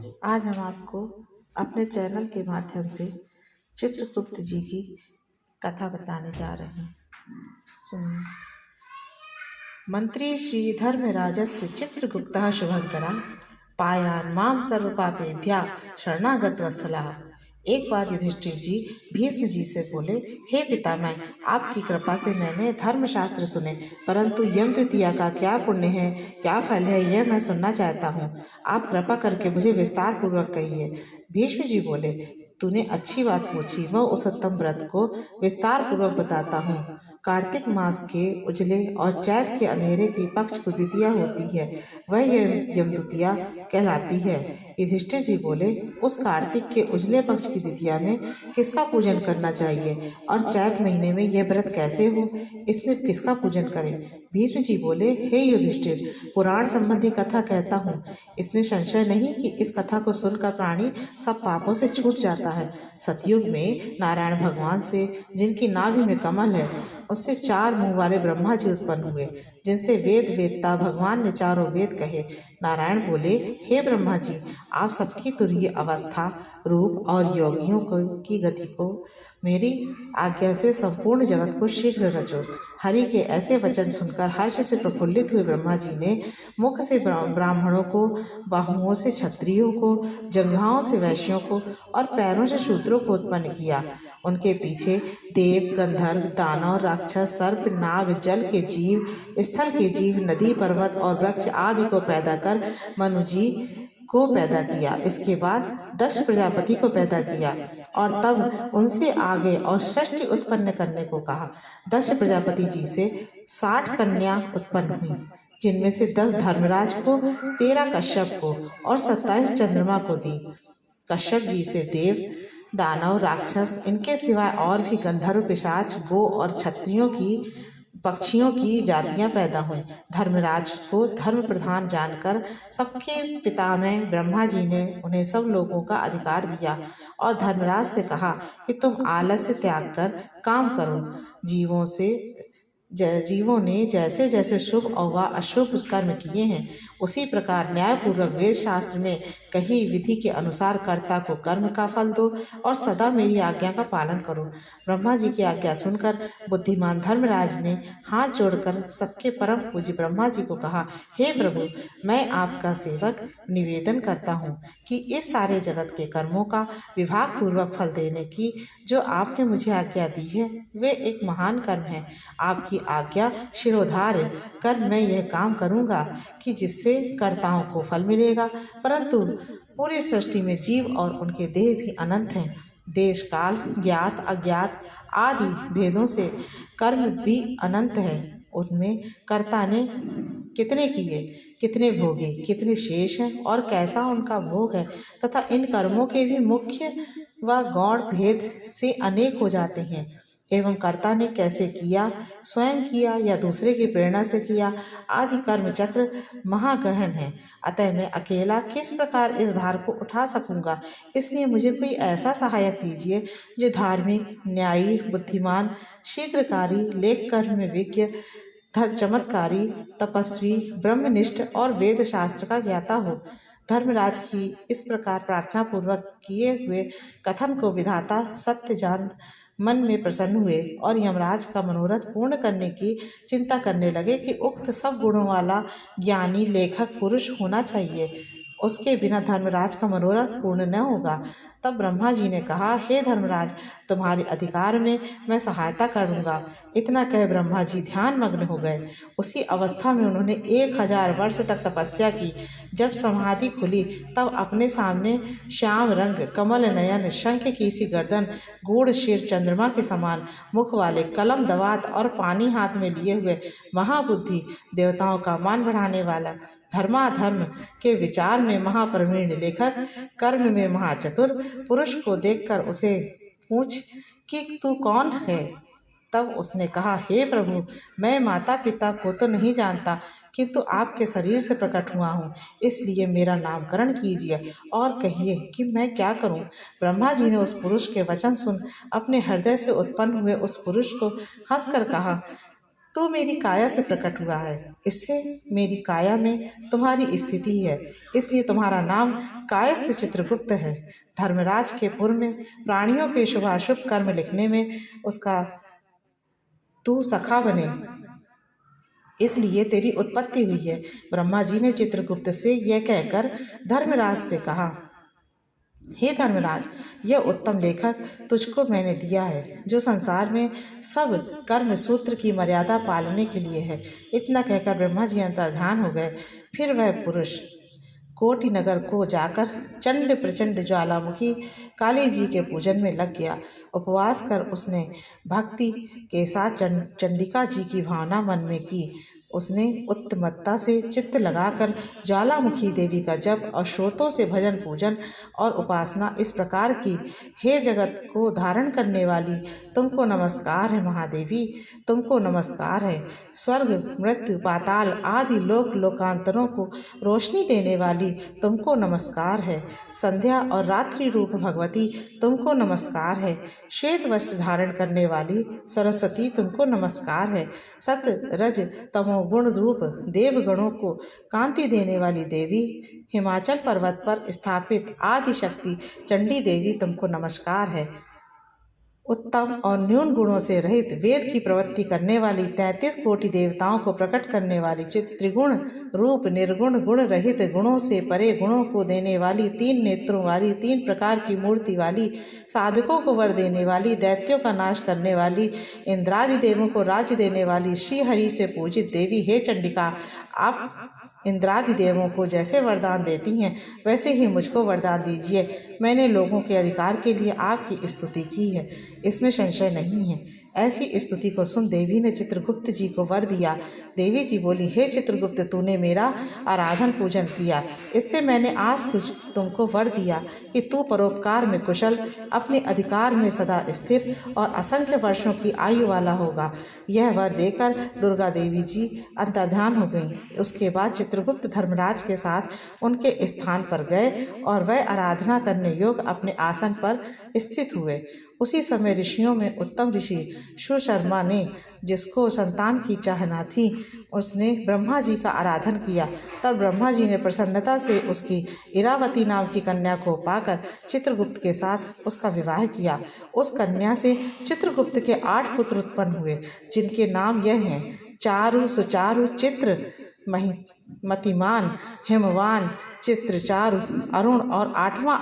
आज हम आपको अपने चैनल के माध्यम से चित्रगुप्त जी की कथा बताने जा रहे हैं। सुनिए। मंत्री श्री धर्मराजस्य चित्रगुप्तः शुभंकरः पायान् मां सर्वपापेभ्यः शरणागत वत्सलः। एक बार युधिष्ठिर जी भीष्म जी से बोले, हे पितामह, आपकी कृपा से मैंने धर्मशास्त्र सुने, परंतु यम द्वितीया का क्या पुण्य है, क्या फल है, यह मैं सुनना चाहता हूँ। आप कृपा करके मुझे विस्तार पूर्वक कहिए। भीष्म जी बोले, तूने अच्छी बात पूछी, मैं उस उत्तम व्रत को विस्तार पूर्वक बताता हूँ। कार्तिक मास के उजले और चैत के अंधेरे की पक्ष को द्वितीया होती है, वह यम द्वितीया कहलाती है। युधिष्ठिर जी बोले, उस कार्तिक के उजले पक्ष की द्वितीया में किसका पूजन करना चाहिए और चैत महीने में यह व्रत कैसे हो, इसमें किसका पूजन करें? भीष्म जी बोले, हे युधिष्ठिर, पुराण संबंधी कथा कहता हूँ, इसमें संशय नहीं कि इस कथा को सुनकर प्राणी सब पापों से छूट जाता है। सतयुग में नारायण भगवान से, जिनकी नाभि में कमल है, उससे 4 मुंह वाले ब्रह्मा जी उत्पन्न हुए, जिनसे वेद वेदता भगवान ने चारों वेद कहे। नारायण बोले, हे ब्रह्मा जी, आप सबकी तुरीय अवस्था, रूप और योगियों की गति को मेरी आज्ञा से संपूर्ण जगत को शीघ्र रचो। हरि के ऐसे वचन सुनकर हर्ष से प्रफुल्लित हुए ब्रह्मा जी ने मुख से ब्राह्मणों को, बाहुओं से क्षत्रियों को, जंघाओं से वैश्यों को और पैरों से शूद्रों को उत्पन्न किया। उनके पीछे देव, गंधर्व, दानव, राक्षस, सर्प, नाग, जल के जीव, स्थल के जीव, नदी, पर्वत और वृक्ष आदि को पैदा कर मनु जी को पैदा किया। इसके बाद दक्ष प्रजापति को पैदा किया और तब उनसे आगे और षष्ठी उत्पन्न करने को कहा। दक्ष प्रजापति जी से 60 कन्या उत्पन्न हुई, जिनमें से 10 धर्मराज को, 13 कश्यप को और 27 चंद्रमा को दी। कश्यप जी से देव, दानव, राक्षस, इनके सिवाय और भी गंधर्व, पिशाच, गो और क्षत्रियों की, पक्षियों की जातियां पैदा हुई। धर्मराज को धर्म प्रधान जानकर सबके पितामह ब्रह्मा जी ने उन्हें सब लोगों का अधिकार दिया और धर्मराज से कहा कि तुम आलस्य त्याग कर काम करो। जीवों ने जैसे जैसे शुभ और अशुभ कर्म किए हैं, उसी प्रकार न्यायपूर्वक वेद शास्त्र में कही विधि के अनुसार कर्ता को कर्म का फल दो और सदा मेरी आज्ञा का पालन करो। ब्रह्मा जी की आज्ञा सुनकर बुद्धिमान धर्मराज ने हाथ जोड़कर सबके परम पूज्य ब्रह्मा जी को कहा, हे प्रभु, मैं आपका सेवक निवेदन करता हूँ कि इस सारे जगत के कर्मों का विभाग पूर्वक फल देने की जो आपने मुझे आज्ञा दी है, वे एक महान कर्म है। आपकी आज्ञा शिरोधार्य कर मैं यह काम करूँगा कि जिससे कर्ताओं को फल मिलेगा, परंतु पूरी सृष्टि में जीव और उनके देह भी अनंत हैं। देश काल, ज्ञात अज्ञात आदि भेदों से कर्म भी अनंत है। उनमें कर्ता ने कितने किए, कितने भोगे, कितने शेष हैं और कैसा उनका भोग है, तथा इन कर्मों के भी मुख्य व गौण भेद से अनेक हो जाते हैं। एवं कर्ता ने कैसे किया, स्वयं किया या दूसरे की प्रेरणा से किया, आदि कर्म चक्र महागहन है। अतः मैं अकेला किस प्रकार इस भार को उठा सकूंगा, इसलिए मुझे कोई ऐसा सहायक दीजिए जो धार्मिक, न्यायी, बुद्धिमान, शीघ्रकारी, लेख कर्म में विज्ञ, चमत्कारी, तपस्वी, ब्रह्मनिष्ठ और वेद शास्त्र का ज्ञाता हो। धर्मराज की इस प्रकार प्रार्थना पूर्वक किए हुए कथन को विधाता सत्य जान मन में प्रसन्न हुए और यमराज का मनोरथ पूर्ण करने की चिंता करने लगे कि उक्त सब गुणों वाला ज्ञानी लेखक पुरुष होना चाहिए, उसके बिना धर्मराज का मनोरथ पूर्ण न होगा। तब ब्रह्मा जी ने कहा, हे धर्मराज, तुम्हारे अधिकार में मैं सहायता करूंगा। इतना कह ब्रह्मा जी ध्यान मग्न हो गए। उसी अवस्था में उन्होंने 1000 वर्ष तक तपस्या की। जब समाधि खुली तब अपने सामने श्याम रंग, कमल नयन, शंख की सी गर्दन, गूढ़ शिर, चंद्रमा के समान मुख वाले, कलम दवात और पानी हाथ में लिए हुए, महाबुद्धि, देवताओं का मान बढ़ाने वाला, धर्माधर्म के विचार में महाप्रवीण लेखक, कर्म में महाचतुर पुरुष को देखकर उसे पूछ कि तू कौन है? तब उसने कहा, हे प्रभु, मैं माता पिता को तो नहीं जानता, किंतु आपके शरीर से प्रकट हुआ हूँ, इसलिए मेरा नामकरण कीजिए और कहिए कि मैं क्या करूँ। ब्रह्मा जी ने उस पुरुष के वचन सुन अपने हृदय से उत्पन्न हुए उस पुरुष को हंसकर कहा, तू मेरी काया से प्रकट हुआ है, इससे मेरी काया में तुम्हारी स्थिति है, इसलिए तुम्हारा नाम कायस्थ चित्रगुप्त है। धर्मराज के पूर्व में प्राणियों के शुभाशुभ कर्म लिखने में उसका तू सखा बने, इसलिए तेरी उत्पत्ति हुई है। ब्रह्मा जी ने चित्रगुप्त से यह कहकर धर्मराज से कहा, हे धर्मराज, यह उत्तम लेखक तुझको मैंने दिया है, जो संसार में सब कर्म सूत्र की मर्यादा पालने के लिए है। इतना कहकर ब्रह्मा जी अंतर्ध्यान हो गए। फिर वह पुरुष कोटि नगर को जाकर चंड प्रचंड ज्वालामुखी काली जी के पूजन में लग गया। उपवास कर उसने भक्ति के साथ चंडिका जी की भावना मन में की। उसने उत्तमत्ता से चित्त लगाकर ज्वालामुखी देवी का जप और श्रोतों से भजन पूजन और उपासना इस प्रकार की, हे जगत को धारण करने वाली, तुमको नमस्कार है महादेवी, तुमको नमस्कार है। स्वर्ग मृत्यु पाताल आदि लोक लोकांतरों को रोशनी देने वाली, तुमको नमस्कार है। संध्या और रात्रि रूप भगवती, तुमको नमस्कार है। श्वेत वस्त्र धारण करने वाली सरस्वती, तुमको नमस्कार है। सत रज तमो गुण रूप देवगणों को कांति देने वाली देवी, हिमाचल पर्वत पर स्थापित आदि शक्ति चंडी देवी, तुमको नमस्कार है। उत्तम और न्यून गुणों से रहित वेद की प्रवृत्ति करने वाली 33 कोटि देवताओं को प्रकट करने वाली, त्रिगुण रूप निर्गुण गुण रहित गुणों से परे गुणों को देने वाली, 3 नेत्रों वाली, 3 प्रकार की मूर्ति वाली, साधकों को वर देने वाली, दैत्यों का नाश करने वाली, इंद्रादि देवों को राज्य देने वाली, श्री हरि से पूजित देवी, हे चंडिका, आप इंद्रादि देवों को जैसे वरदान देती हैं वैसे ही मुझको वरदान दीजिए। मैंने लोगों के अधिकार के लिए आपकी स्तुति की है, इसमें संशय नहीं है। ऐसी स्तुति को सुन देवी ने चित्रगुप्त जी को वर दिया। देवी जी बोली, हे चित्रगुप्त, तूने मेरा आराधन पूजन किया, इससे मैंने आज तुमको वर दिया कि तू परोपकार में कुशल, अपने अधिकार में सदा स्थिर और असंख्य वर्षों की आयु वाला होगा। यह वर देकर दुर्गा देवी जी अंतर्ध्यान हो गईं। उसके बाद चित्रगुप्त धर्मराज के साथ उनके स्थान पर गए और वह आराधना करने योग्य अपने आसन पर स्थित हुए। उसी समय ऋषियों में उत्तम ऋषि सुशर्मा ने, जिसको संतान की चाहना थी, उसने ब्रह्मा जी का आराधन किया। तब ब्रह्मा जी ने प्रसन्नता से उसकी इरावती नाम की कन्या को पाकर चित्रगुप्त के साथ उसका विवाह किया। उस कन्या से चित्रगुप्त के 8 पुत्र उत्पन्न हुए, जिनके नाम यह हैं: चारु, सुचारु, चित्र, मतिमान, हिमवान, चित्रचारु, अरुण और 8वां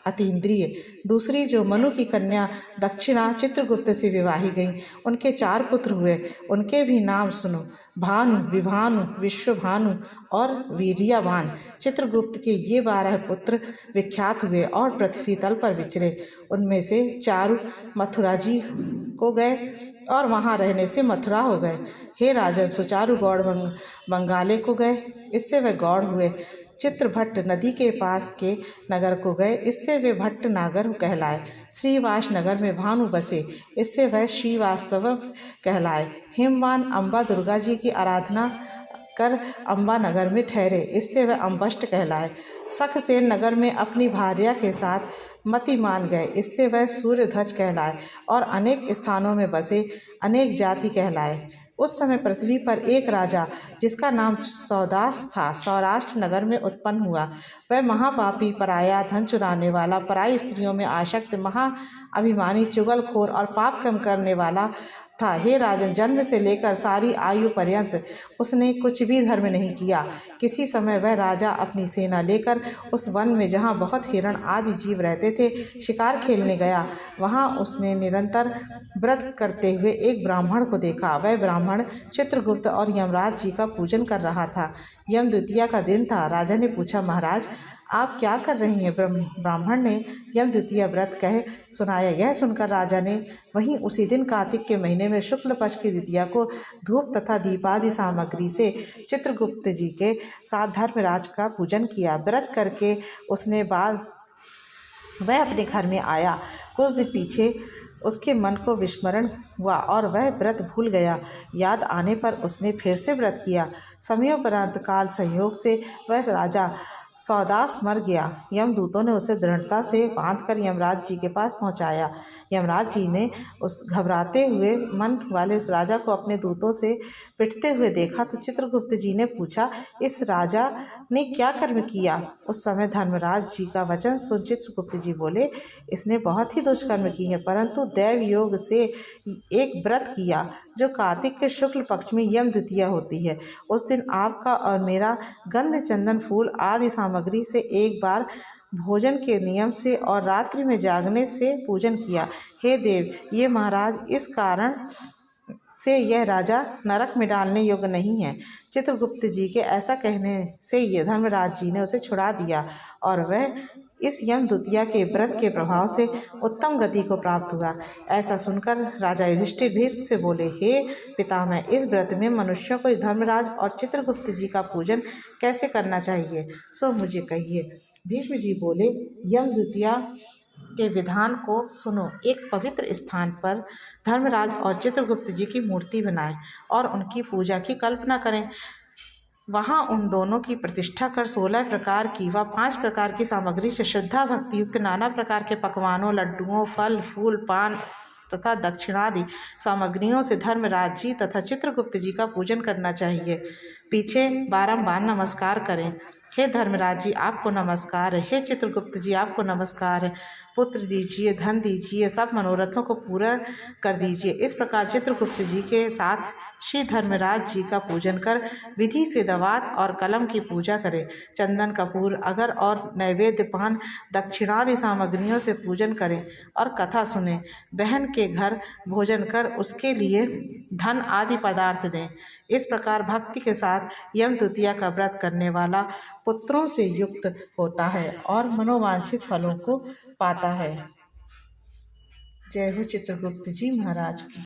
अतीन्द्रिय। दूसरी जो मनु की कन्या दक्षिणा चित्रगुप्त से विवाही गई, उनके 4 पुत्र हुए। उनके भी नाम सुनो: भानु, विभानु, विश्वभानु और वीर्यवान। चित्रगुप्त के ये 12 पुत्र विख्यात हुए और पृथ्वी तल पर विचरे। उनमें से चारु मथुरा जी को गए और वहाँ रहने से मथुरा हो गए। हे राजन, सुचारु गौड़ बंगाले को गए, इससे वे गौड़ हुए। चित्रभट्ट नदी के पास के नगर को गए, इससे वे भट्ट नागर कहलाए। श्रीवास नगर में भानु बसे, इससे वह श्रीवास्तव कहलाए। हिमवान अम्बा दुर्गा जी की आराधना कर अम्बा नगर में ठहरे, इससे वह अम्बष्ट कहलाए। सखसेन नगर में अपनी भार्या के साथ मतिमान गए, इससे वह सूर्यध्वज कहलाए और अनेक स्थानों में बसे, अनेक जाति कहलाए। उस समय पृथ्वी पर एक राजा, जिसका नाम सौदास था, सौराष्ट्र नगर में उत्पन्न हुआ। वह महापापी, पराया, धन चुराने वाला, पराई स्त्रियों में आसक्त, महाअभिमानी, चुगलखोर और पाप कम करने वाला था। हे राजन, जन्म से लेकर सारी आयु पर्यंत उसने कुछ भी धर्म नहीं किया। किसी समय वह राजा अपनी सेना लेकर उस वन में, जहाँ बहुत हिरण आदि जीव रहते थे, शिकार खेलने गया। वहाँ उसने निरंतर व्रत करते हुए एक ब्राह्मण को देखा। वह ब्राह्मण चित्रगुप्त और यमराज जी का पूजन कर रहा था। यम द्वितीया का दिन था। राजा ने पूछा, महाराज, आप क्या कर रही हैं? ब्राह्मण ने यम द्वितीया व्रत कह सुनाया। यह सुनकर राजा ने वहीं उसी दिन कार्तिक के महीने में शुक्ल पक्ष की द्वितीया को धूप तथा दीपादि सामग्री से चित्रगुप्त जी के साथ धर्मराज का पूजन किया। व्रत करके उसने बाद वह अपने घर में आया। कुछ दिन पीछे उसके मन को विस्मरण हुआ और वह व्रत भूल गया। याद आने पर उसने फिर से व्रत किया। समयोपरांत काल संयोग से वह राजा सौदास मर गया। यमदूतों ने उसे दृढ़ता से बांधकर यमराज जी के पास पहुंचाया। यमराज जी ने उस घबराते हुए मन वाले उस राजा को अपने दूतों से पिटते हुए देखा तो चित्रगुप्त जी ने पूछा, इस राजा ने क्या कर्म किया? उस समय धर्मराज जी का वचन सुन चित्रगुप्त जी बोले, इसने बहुत ही दुष्कर्म किए हैं, परंतु दैव योग से एक व्रत किया जो कार्तिक के शुक्ल पक्ष में यम द्वितीया होती है। उस दिन आपका और मेरा गंध चंदन फूल आदि सामग्री से एक बार भोजन के नियम से और रात्रि में जागने से पूजन किया। हे देव, ये महाराज, इस कारण से यह राजा नरक में डालने योग्य नहीं है। चित्रगुप्त जी के ऐसा कहने से ये धर्मराज जी ने उसे छुड़ा दिया और वह इस यम द्वितीया के व्रत के प्रभाव से उत्तम गति को प्राप्त हुआ। ऐसा सुनकर राजा युधिष्ठिर भीष्म से बोले, हे पितामह, इस व्रत में मनुष्यों को धर्मराज और चित्रगुप्त जी का पूजन कैसे करना चाहिए, सो मुझे कहिए। भीष्म जी बोले, यम द्वितीया के विधान को सुनो। एक पवित्र स्थान पर धर्मराज और चित्रगुप्त जी की मूर्ति बनाएं और उनकी पूजा की कल्पना करें। वहाँ उन दोनों की प्रतिष्ठा कर 16 प्रकार की व 5 प्रकार की सामग्री से श्रद्धा भक्ति युक्त नाना प्रकार के पकवानों, लड्डुओं, फल फूल, पान तथा दक्षिणादि सामग्रियों से धर्मराज जी तथा चित्रगुप्त जी का पूजन करना चाहिए। पीछे बारंबार नमस्कार करें। हे धर्मराज जी, आपको नमस्कार है। हे चित्रगुप्त जी, आपको नमस्कार है। पुत्र दीजिए, धन दीजिए, सब मनोरथों को पूरा कर दीजिए। इस प्रकार चित्रगुप्त जी के साथ श्री धर्मराज जी का पूजन कर विधि से दवात और कलम की पूजा करें। चंदन, कपूर, अगर और नैवेद्य, पान, दक्षिणादि सामग्रियों से पूजन करें और कथा सुने। बहन के घर भोजन कर उसके लिए धन आदि पदार्थ दें। इस प्रकार भक्ति के साथ यम द्वितीया का व्रत करने वाला पुत्रों से युक्त होता है और मनोवांछित फलों को पाता है। जय हो चित्रगुप्त जी महाराज की।